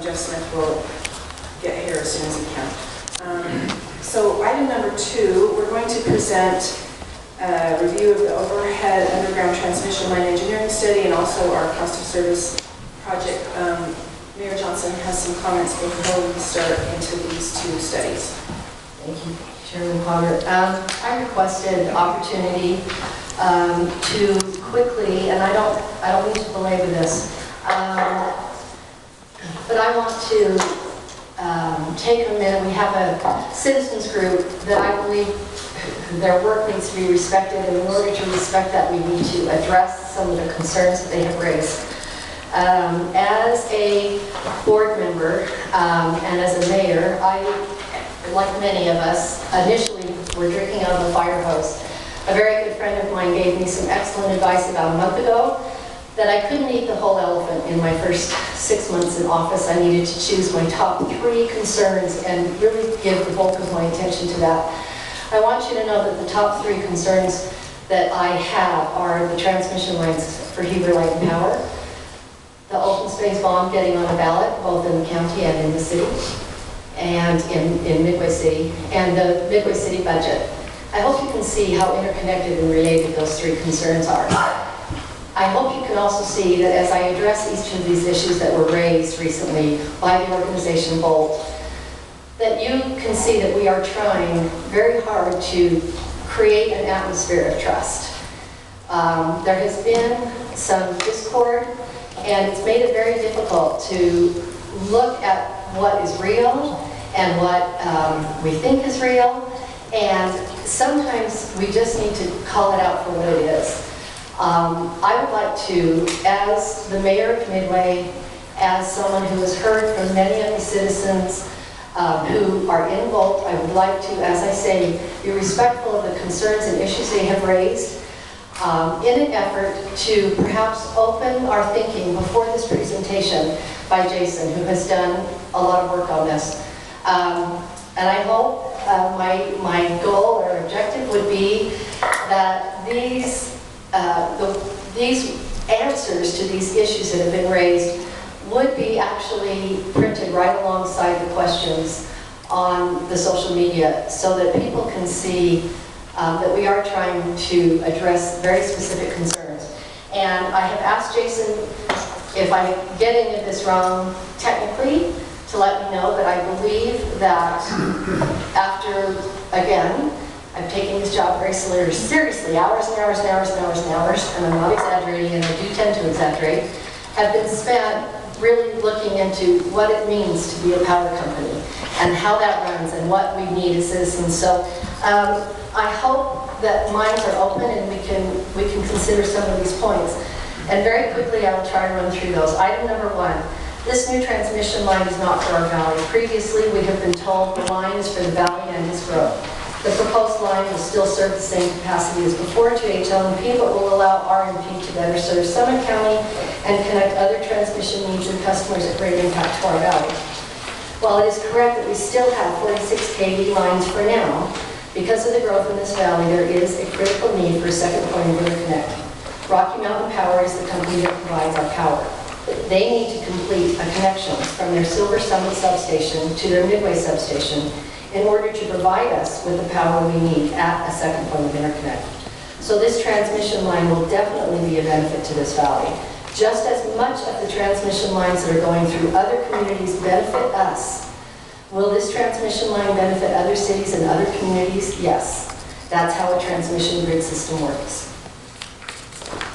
Jeff Smith will get here as soon as he can. So item number 2, we're going to present a review of the overhead underground transmission line engineering study and also our cost of service project. Mayor Johnson has some comments before we start into these 2 studies. Thank you, Chairman Potter. I requested opportunity to quickly, and I don't mean to belabor this, but I want to take a minute. We have a citizens group that I believe their work needs to be respected, and in order to respect that, we need to address some of the concerns that they have raised. As a board member and as a mayor, I, like many of us, initially were drinking out of the fire hose. A very good friend of mine gave me some excellent advice about a month ago that I couldn't eat the whole elephant in my first 6 months in office. I needed to choose my top 3 concerns and really give the bulk of my attention to that. I want you to know that the top 3 concerns that I have are the transmission lines for Heber Light and Power, the open space bond getting on a ballot, both in the county and in the city, and in Midway City, and the Midway City budget. I hope you can see how interconnected and related those 3 concerns are. I hope you can also see that as I address each of these issues that were raised recently by the organization Bolt, that you can see that we are trying very hard to create an atmosphere of trust. There has been some discord, and it's made it very difficult to look at what is real and what we think is real, and sometimes we just need to call it out for what it is. I would like to, as the mayor of Midway, as someone who has heard from many of the citizens who are in Bolt, I would like to, as I say, be respectful of the concerns and issues they have raised in an effort to perhaps open our thinking before this presentation by Jason, who has done a lot of work on this. And I hope my goal or objective would be that these answers to these issues that have been raised would be actually printed right alongside the questions on the social media so that people can see that we are trying to address very specific concerns. And I have asked Jason, if I get any of this wrong technically, to let me know, but I believe that after, again, I'm taking this job very seriously, hours and hours and hours and hours and hours, and I'm not exaggerating, and I do tend to exaggerate, have been spent really looking into what it means to be a power company and how that runs and what we need as citizens. So I hope that minds are open and we can consider some of these points. And very quickly I will try to run through those. Item number 1, this new transmission line is not for our valley. Previously we have been told the line is for the valley and its growth. The proposed line will still serve the same capacity as before to HLMP, but will allow RMP to better serve Summit County and connect other transmission needs and customers at great impact to our valley. While it is correct that we still have 46 kV lines for now, because of the growth in this valley, there is a critical need for a second point of interconnect. Rocky Mountain Power is the company that provides our power. They need to complete a connection from their Silver Summit substation to their Midway substation in order to provide us with the power we need at a second point of interconnect. So this transmission line will definitely be a benefit to this valley. Just as much of the transmission lines that are going through other communities benefit us, will this transmission line benefit other cities and other communities? Yes. That's how a transmission grid system works.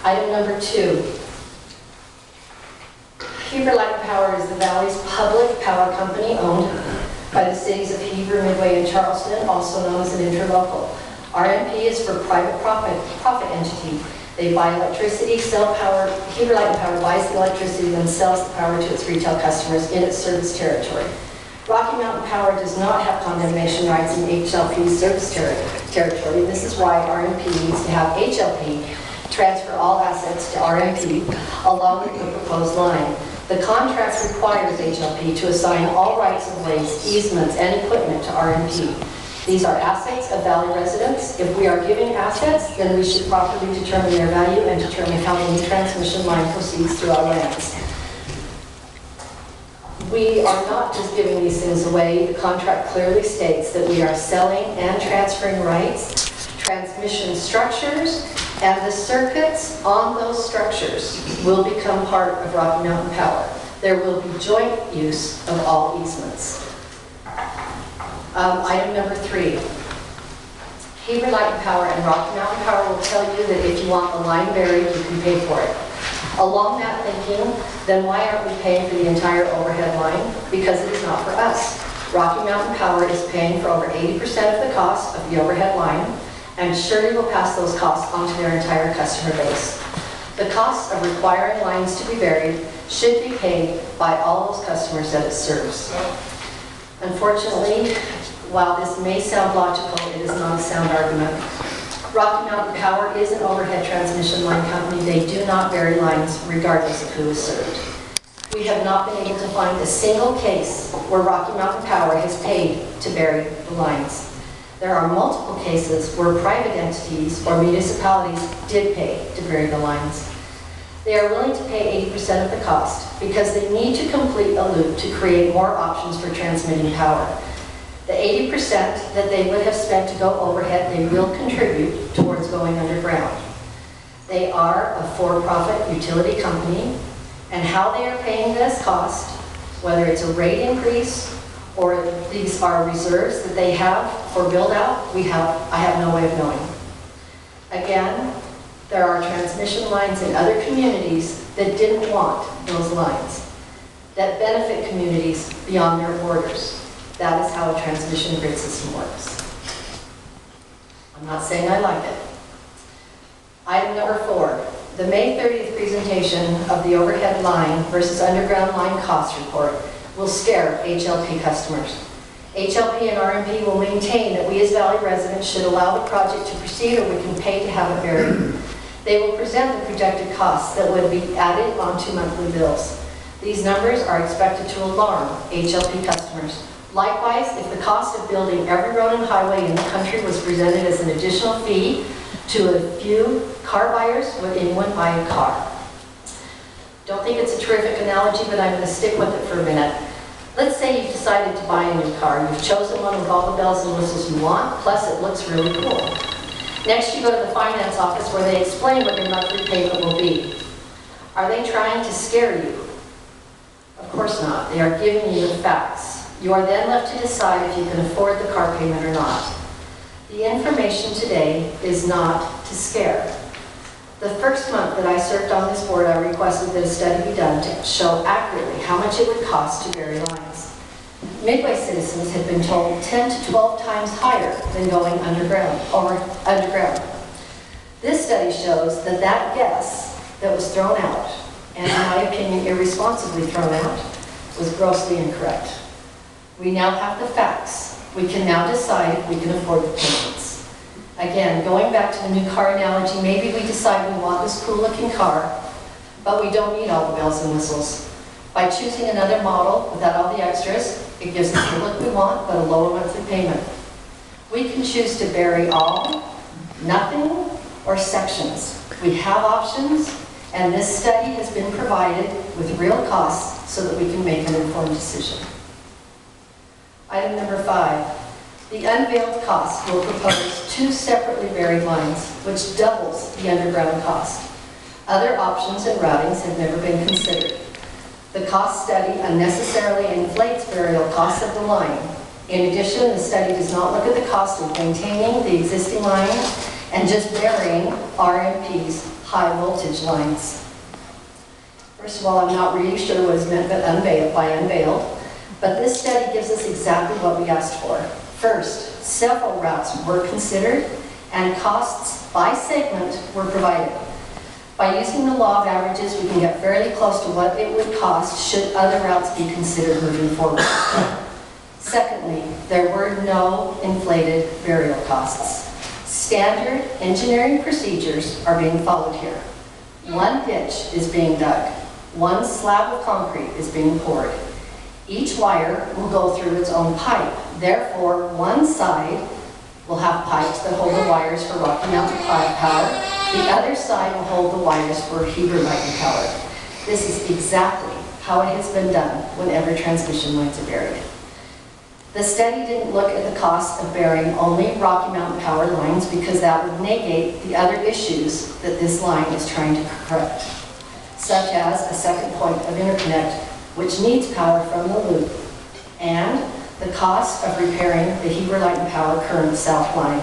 Item number 2. Heber Light and Power is the valley's public power company owned by the cities of Heber, Midway, and Charleston, also known as an interlocal. RMP is for private profit entity. They buy electricity, sell power. Heber Light and Power buys the electricity, then sells the power to its retail customers in its service territory. Rocky Mountain Power does not have condemnation rights in HLP's service territory. This is why RMP needs to have HLP transfer all assets to RMP along with the proposed line. The contract requires HLP to assign all rights of ways, easements, and equipment to RMP. These are assets of Valley residents. If we are giving assets, then we should properly determine their value and determine how the new transmission line proceeds through our lands. We are not just giving these things away. The contract clearly states that we are selling and transferring rights, transmission structures, and the circuits on those structures will become part of Rocky Mountain Power. There will be joint use of all easements. Item number 3. Heber Light and Power and Rocky Mountain Power will tell you that if you want the line buried, you can pay for it. Along that thinking, then why aren't we paying for the entire overhead line? Because it is not for us. Rocky Mountain Power is paying for over 80% of the cost of the overhead line, and surely will pass those costs on to their entire customer base. The cost of requiring lines to be buried should be paid by all those customers that it serves. Unfortunately, while this may sound logical, it is not a sound argument. Rocky Mountain Power is an overhead transmission line company. They do not bury lines regardless of who is served. We have not been able to find a single case where Rocky Mountain Power has paid to bury the lines. There are multiple cases where private entities or municipalities did pay to bury the lines. They are willing to pay 80% of the cost because they need to complete a loop to create more options for transmitting power. The 80% that they would have spent to go overhead, they will contribute towards going underground. They are a for-profit utility company, and how they are paying this cost, whether it's a rate increase or these are reserves that they have for build-out, I have no way of knowing. Again, there are transmission lines in other communities that didn't want those lines, that benefit communities beyond their borders. That is how a transmission grid system works. I'm not saying I like it. Item number 4, the May 30th presentation of the overhead line versus underground line cost report will scare HLP customers. HLP and RMP will maintain that we as Valley residents should allow the project to proceed or we can pay to have it buried. They will present the projected costs that would be added onto monthly bills. These numbers are expected to alarm HLP customers. Likewise, if the cost of building every road and highway in the country was presented as an additional fee to a few car buyers, would anyone buy a car? Don't think it's a terrific analogy, but I'm going to stick with it for a minute. Let's say you've decided to buy a new car. You've chosen one with all the bells and whistles you want, plus it looks really cool. Next, you go to the finance office where they explain what your monthly payment will be. Are they trying to scare you? Of course not. They are giving you the facts. You are then left to decide if you can afford the car payment or not. The information today is not to scare. The first month that I served on this board, I requested that a study be done to show accurately how much it would cost to bury lines. Midway citizens had been told 10 to 12 times higher than going underground. This study shows that that guess that was thrown out, and in my opinion irresponsibly thrown out, was grossly incorrect. We now have the facts. We can now decide if we can afford the payments. Again, going back to the new car analogy, maybe we decide we want this cool looking car, but we don't need all the bells and whistles. By choosing another model without all the extras, it gives us the look we want, but a lower monthly payment. We can choose to bury all, nothing, or sections. We have options, and this study has been provided with real costs so that we can make an informed decision. Item number 5, the unveiled cost will propose 2 separately buried lines, which doubles the underground cost. Other options and routings have never been considered. The cost study unnecessarily inflates burial costs of the line. In addition, the study does not look at the cost of maintaining the existing line and just burying RMP's high voltage lines. First of all, I'm not really sure what is meant by unveiled. But this study gives us exactly what we asked for. First, several routes were considered and costs by segment were provided. By using the law of averages, we can get fairly close to what it would cost should other routes be considered moving forward. Secondly, there were no inflated burial costs. Standard engineering procedures are being followed here. 1 ditch is being dug. 1 slab of concrete is being poured. Each wire will go through its own pipe. Therefore, one side will have pipes that hold the wires for Rocky Mountain Power. The other side will hold the wires for Heber Light and Power. This is exactly how it has been done whenever transmission lines are buried. The study didn't look at the cost of burying only Rocky Mountain power lines because that would negate the other issues that this line is trying to correct, such as a second point of interconnect, which needs power from the loop, and the cost of repairing the Heber Light and Power current south line.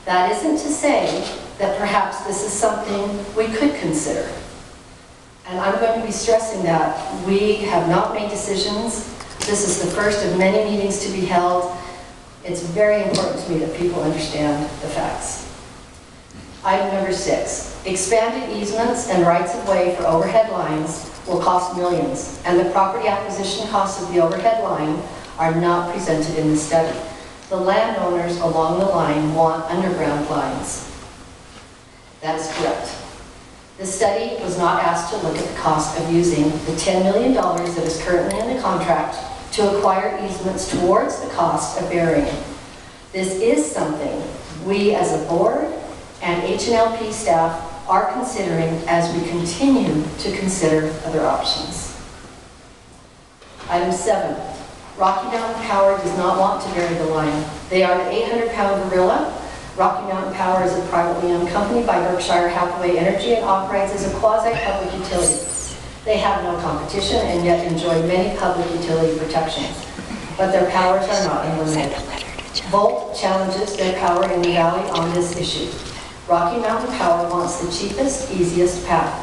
That isn't to say that perhaps this is something we could consider. And I'm going to be stressing that we have not made decisions. This is the first of many meetings to be held. It's very important to me that people understand the facts. Item number 6, expanded easements and rights of way for overhead lines will cost millions, and the property acquisition costs of the overhead line are not presented in the study. The landowners along the line want underground lines. That is correct. The study was not asked to look at the cost of using the $10 million that is currently in the contract to acquire easements towards the cost of burying. This is something we as a board and H&LP staff are considering as we continue to consider other options. Item 7, Rocky Mountain Power does not want to bury the line. They are an 800-pound gorilla. Rocky Mountain Power is a privately owned company by Berkshire Hathaway Energy and operates as a quasi-public utility. They have no competition and yet enjoy many public utility protections, but their powers are not unlimited. Volt challenges their power in the valley on this issue. Rocky Mountain Power wants the cheapest, easiest path.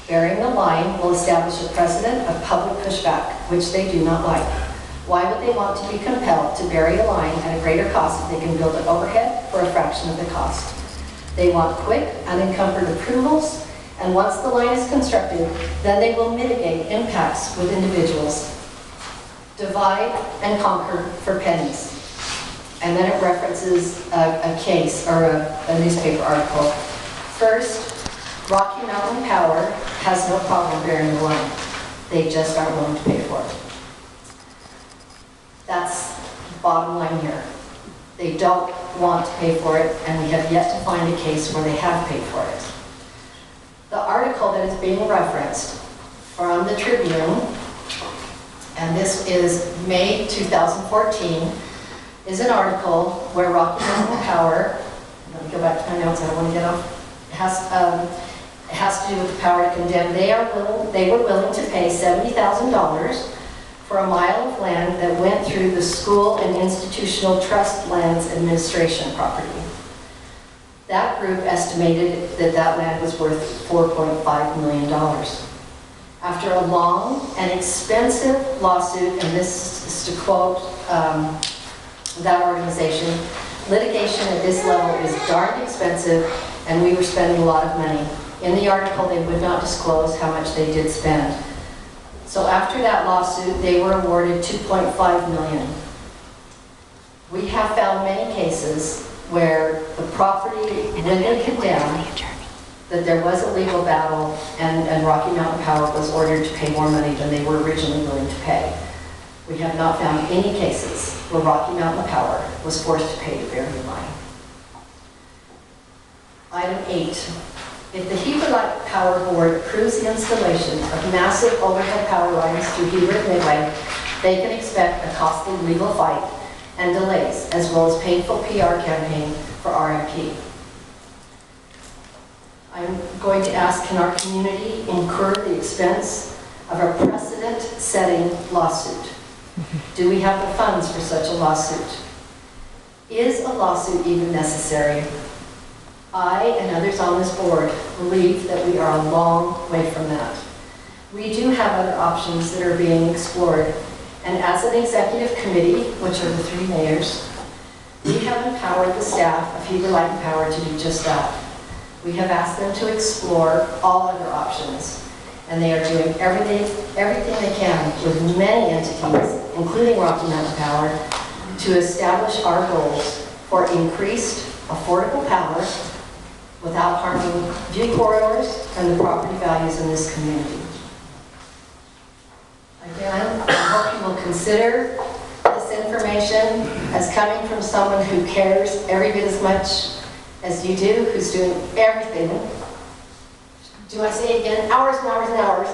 Burying the line will establish a precedent of public pushback, which they do not like. Why would they want to be compelled to bury a line at a greater cost if they can build it overhead for a fraction of the cost? They want quick, unencumbered approvals, and once the line is constructed, then they will mitigate impacts with individuals. Divide and conquer for pennies. And then it references a case or a newspaper article. First, Rocky Mountain Power has no problem burying the line. They just aren't willing to pay for it. That's the bottom line here. They don't want to pay for it, and we have yet to find a case where they have paid for it. The article that is being referenced from the Tribune, and this is May 2014, is an article where Rocky Mountain Power, let me go back to my notes, I don't want to get off, it has to do with the power to condemn. They were willing to pay $70,000 for a mile of land that went through the school and institutional trust lands administration property. That group estimated that that land was worth $4.5 million. After a long and expensive lawsuit, and this is to quote that organization, litigation at this level is darn expensive, and we were spending a lot of money. In the article, they would not disclose how much they did spend. So after that lawsuit, they were awarded $2.5 million. We have found many cases where the property, when they condemned, that there was a legal battle and Rocky Mountain Power was ordered to pay more money than they were originally willing to pay. We have not found any cases where Rocky Mountain Power was forced to pay to bury the line. Item 8. If the Heber Light Power Board approves the installation of massive overhead power lines through Heber and Midway, they can expect a costly legal fight and delays, as well as painful PR campaign for RMP. I'm going to ask, can our community incur the expense of a precedent-setting lawsuit? Do we have the funds for such a lawsuit? Is a lawsuit even necessary? I and others on this board believe that we are a long way from that. We do have other options that are being explored, and as an executive committee, which are the 3 mayors, we have empowered the staff of Heber Light and Power to do just that. We have asked them to explore all other options, and they are doing everything they can with many entities, including Rocky Mountain Power, to establish our goals for increased, affordable power without harming view corridors and the property values in this community. Again, I hope you will consider this information as coming from someone who cares every bit as much as you do, who's doing everything. Do I say it again? Hours and hours and hours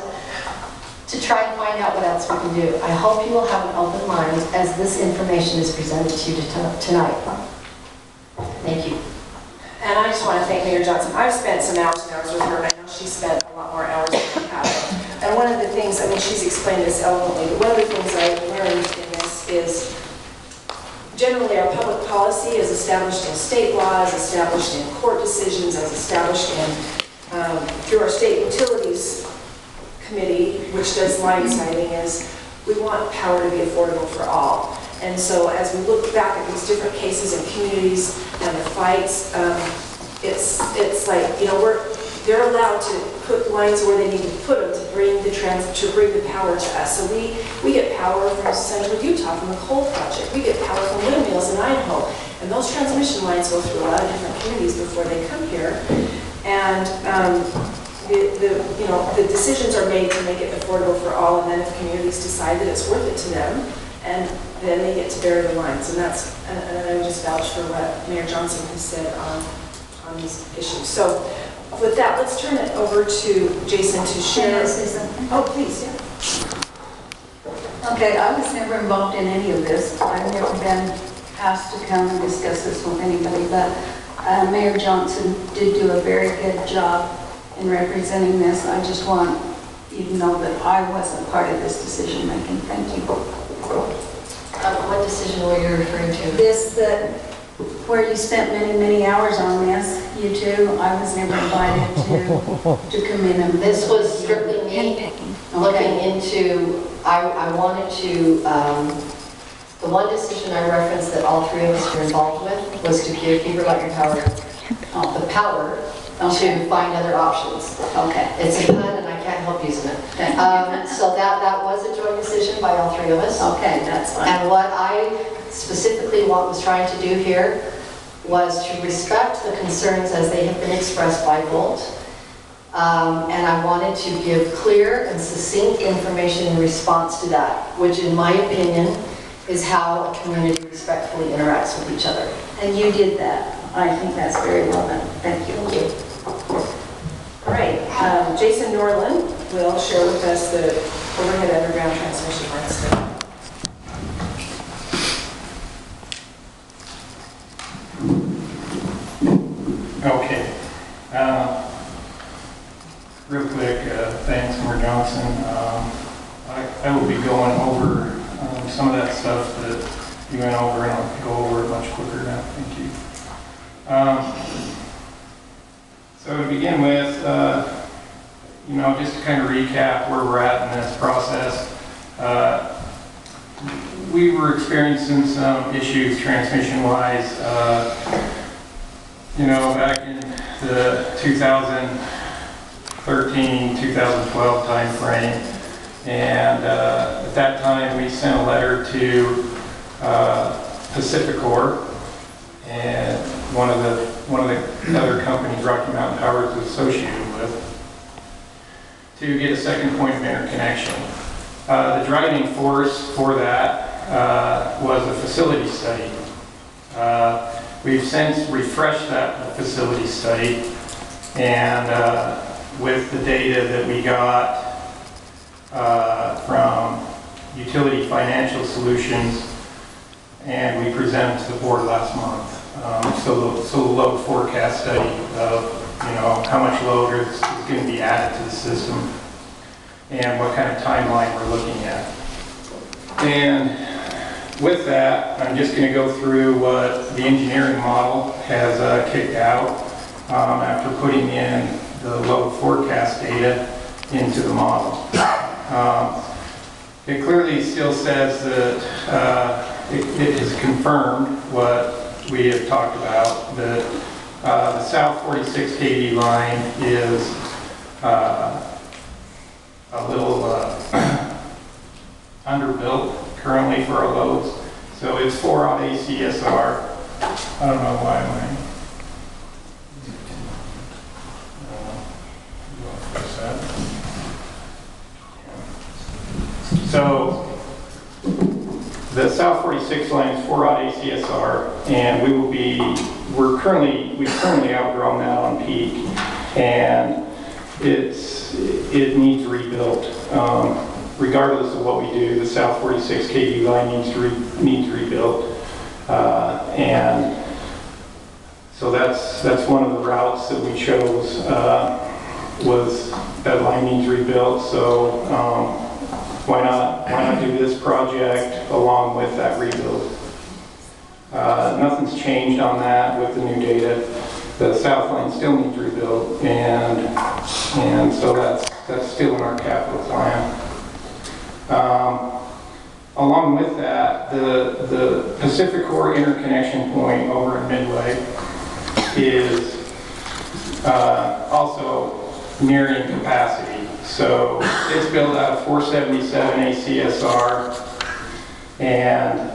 to try and find out what else we can do. I hope you will have an open mind as this information is presented to you tonight. Thank you. And I just want to thank Mayor Johnson. I've spent some hours and hours with her, and I know she spent a lot more hours than I have. And one of the things, I mean, she's explained this eloquently, but one of the things I learned in this is generally our public policy is established in state laws, established in court decisions, as established in through our state utilities committee, which does line siting, is we want power to be affordable for all. And so as we look back at these different cases in communities and the fights, it's like, you know, they're allowed to put lines where they need to put them to bring the power to us. So we get power from central Utah, from the coal project. We get power from windmills in Idaho. And those transmission lines go through a lot of different communities before they come here. And the decisions are made to make it affordable for all, and then if communities decide that it's worth it to them, and then they get to bury the lines. And and I would just vouch for what Mayor Johnson has said on these issues. So with that, let's turn it over to Jason to share. Can I say something? Oh, please, yeah. Okay, I was never involved in any of this. I've never been asked to come and discuss this with anybody, but Mayor Johnson did do a very good job in representing this. I just want you to know that I wasn't part of this decision making. Thank you. What decision were you referring to? This, where you spent many, many hours on this, you two, I was never invited to come in and... This was strictly me looking into, I wanted to, the one decision I referenced that all three of us were involved with was to give Heber Electric Power the power to find other options. Okay. It's a pun and I can't help using it. So that was a joint decision by all three of us. Okay, that's fine. And what I specifically was trying to do here was to respect the concerns as they have been expressed by Volt. And I wanted to give clear and succinct information in response to that, which in my opinion is how a community respectfully interacts with each other. And you did that. I think that's very well done. Thank you. Thank you. All right, Jason Norland will share with us the overhead underground transmission line study. Okay. Real quick, thanks, Mayor Johnson. I will be going over some of that stuff that you went over, and I'll go over it much quicker now. Thank you. So to begin with, just to kind of recap where we're at in this process, we were experiencing some issues transmission-wise, back in the 2013, 2012 time frame. And at that time, we sent a letter to Pacificor, and one of the other companies Rocky Mountain Power is associated with, to get a second point of interconnection. The driving force for that was a facility study. We've since refreshed that facility study, and with the data that we got from Utility Financial Solutions, and we presented to the board last month. So the load forecast study of how much load is going to be added to the system and what kind of timeline we're looking at. And with that, I'm just going to go through what the engineering model has kicked out after putting in the load forecast data into the model. It clearly still says that it has confirmed what we have talked about, that the South 46 kV line is a little underbuilt currently for our loads. So it's 4-aught ACSR. I don't know why I'm So the South 46 line is 4-aught ACSR, and we've currently outgrown that on peak, and it needs rebuilt. regardless of what we do, the South 46 kV line needs rebuilt. And so that's one of the routes that we chose, was that line needs rebuilt. So why not do this project along with that rebuild? Nothing's changed on that with the new data. The south line still needs rebuilt, and so that's still in our capital plan. Along with that, the Pacific Core interconnection point over in Midway is also nearing capacity. So it's built out of 477 ACSR, and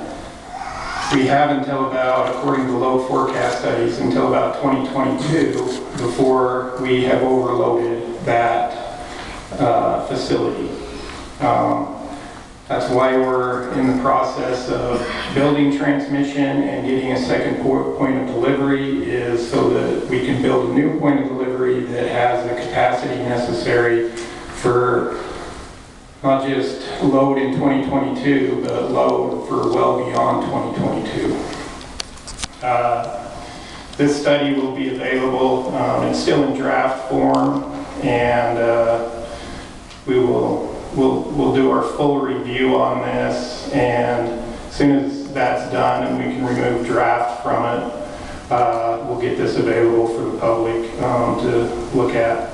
we have until about, according to load forecast studies, until about 2022 before we have overloaded that facility. That's why we're in the process of building transmission and getting a second point of delivery, is so that we can build a new point of delivery that has the capacity necessary for not just load in 2022, but load for well beyond 2022. This study will be available. It's still in draft form, and we'll do our full review on this, and as soon as that's done and we can remove draft from it, we'll get this available for the public to look at.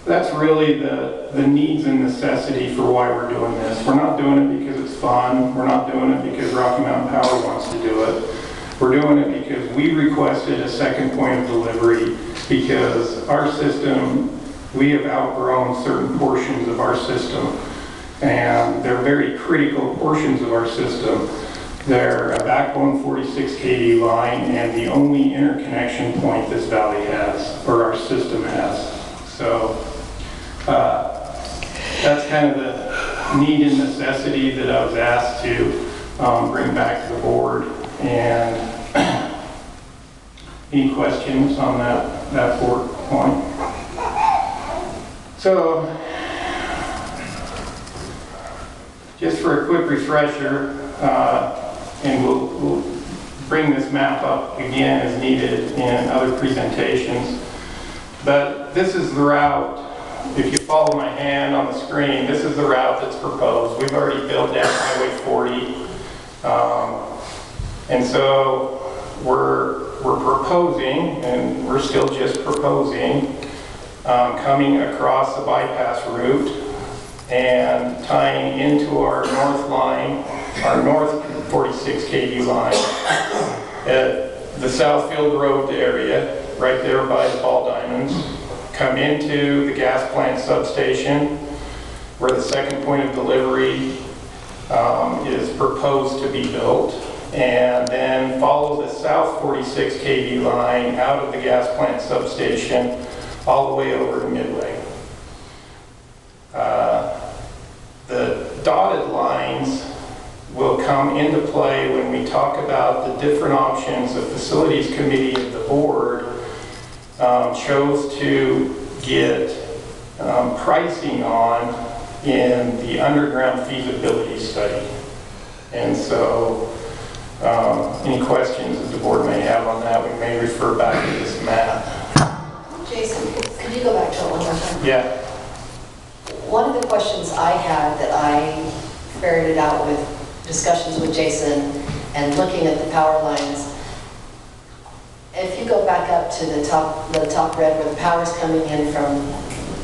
That's really the needs and necessity for why we're doing this. We're not doing it because it's fun. We're not doing it because Rocky Mountain Power wants to do it. We're doing it because we requested a second point of delivery, because our system, we have outgrown certain portions of our system, and they're very critical portions of our system. They're a backbone 46 kV line and the only interconnection point this valley has, or our system has. So that's kind of the need and necessity that I was asked to bring back to the board. And any questions on that point? So just for a quick refresher, and we'll bring this map up again as needed in other presentations. But this is the route. If you follow my hand on the screen, this is the route that's proposed. We've already built down Highway 40. And so we're proposing, and we're still just proposing, coming across the bypass route and tying into our north line, our north 46 kV line at the Southfield Road area, right there by the ball diamonds, come into the gas plant substation where the second point of delivery is proposed to be built, and then follow the south 46 kV line out of the gas plant substation all the way over to Midway. The dotted lines will come into play when we talk about the different options the facilities committee of the board chose to get pricing on in the underground feasibility study. And so any questions that the board may have on that, we may refer back to this map. Jason, could you go back to it one more time? Yeah. One of the questions I had that I ferreted out with discussions with Jason and looking at the power lines, if you go back up to the top red where the power's coming in from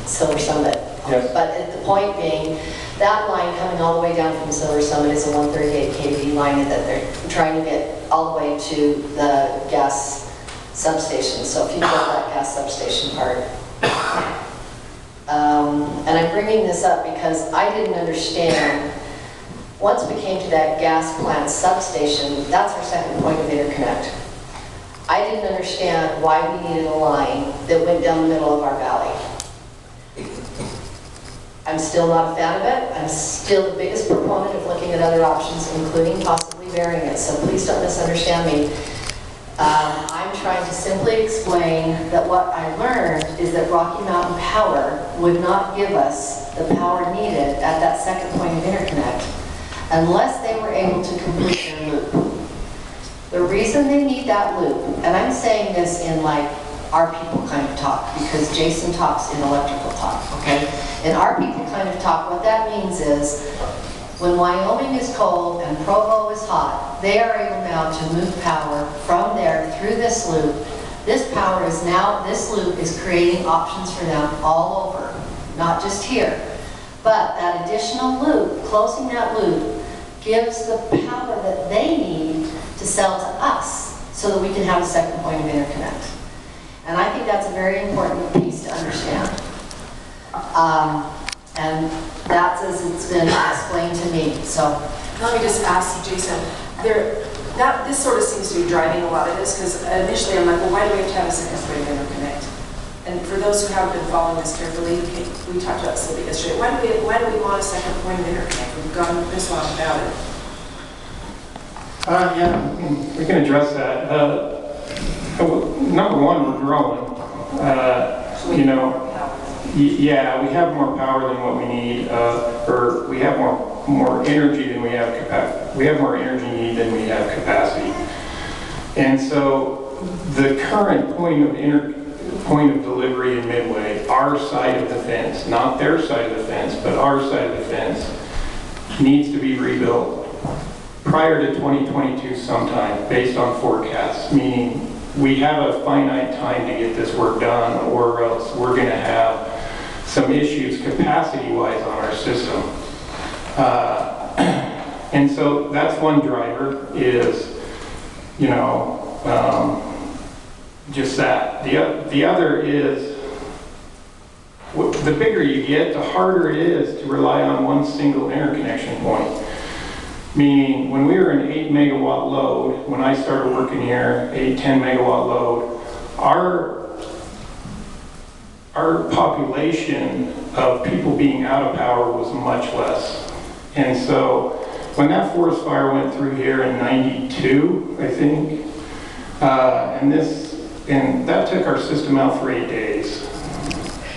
Silver Summit, yes. But at the point being, that line coming all the way down from Silver Summit is a 138 kV line that they're trying to get all the way to the gas substation. So if you build that gas substation part. And I'm bringing this up because I didn't understand, once we came to that gas plant substation, that's our second point of interconnect. I didn't understand why we needed a line that went down the middle of our valley. I'm still not a fan of it. I'm still the biggest proponent of looking at other options, including possibly variants, so please don't misunderstand me. I'm trying to simply explain that what I learned is that Rocky Mountain Power would not give us the power needed at that second point of interconnect unless they were able to complete their loop. The reason they need that loop, and I'm saying this in like our people kind of talk, because Jason talks in electrical talk, okay? In our people kind of talk, what that means is when Wyoming is cold and Provo is hot, they are able now to move power from there through this loop. This power is now, this loop is creating options for them all over, not just here. But that additional loop, closing that loop, gives the power that they need to sell to us so that we can have a second point of interconnect. And I think that's a very important piece to understand. And that's as it's been explained to me. So let me just ask you, Jason, this sort of seems to be driving a lot of this, because initially I'm like, well, why do we have to have a second point of interconnect? And for those who haven't been following this carefully, we talked about this a little bit yesterday. Why do we want a second point of interconnect? We've gone this long without it. Yeah, we can address that. Number one, we're growing. You know, yeah, we have more power than what we need, or we have more energy than we have capacity. We have more energy need than we have capacity. And so the current point of delivery in Midway, our side of the fence, not their side of the fence, but our side of the fence, needs to be rebuilt prior to 2022 sometime, based on forecasts, meaning we have a finite time to get this work done, or else we're going to have some issues capacity-wise on our system. And so that's one driver is, you know, just that. The other is, the bigger you get, the harder it is to rely on one single interconnection point. Meaning, when we were an 8 megawatt load, when I started working here, 10 megawatt load, our population of people being out of power was much less. And so, when that forest fire went through here in '92, I think, and that took our system out for 8 days.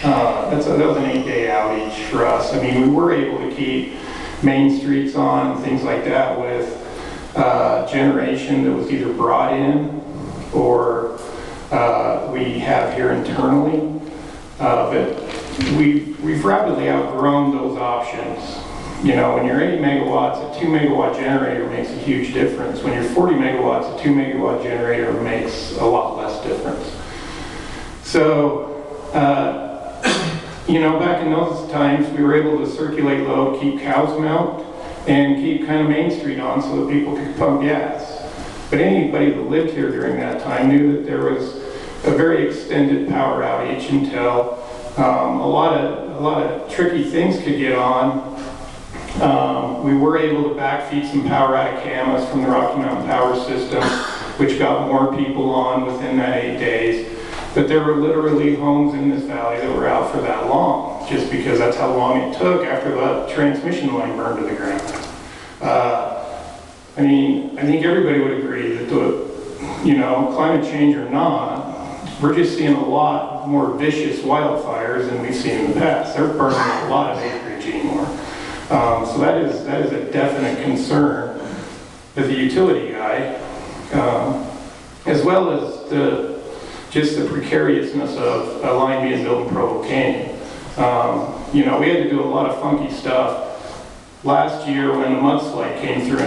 That was an 8-day outage for us. I mean, we were able to keep main streets on, things like that, with generation that was either brought in or we have here internally. But we've rapidly outgrown those options. You know, when you're 8 megawatts, a 2 megawatt generator makes a huge difference. When you're 40 megawatts, a 2 megawatt generator makes a lot less difference. So, you know, back in those times, we were able to circulate load, keep cows milked, and keep kind of Main Street on so that people could pump gas. But anybody that lived here during that time knew that there was a very extended power outage until a lot of tricky things could get on. We were able to backfeed some power out of Camas from the Rocky Mountain Power System, which got more people on within that 8 days. But there were literally homes in this valley that were out for that long, just because that's how long it took after the transmission line burned to the ground. I mean, I think everybody would agree that you know, climate change or not, we're just seeing a lot more vicious wildfires than we've seen in the past. They're burning a lot of acreage anymore. So that is a definite concern as a utility guy, as well as just the precariousness of a line being built in Provo Canyon. You know, we had to do a lot of funky stuff last year when the mudslide came through.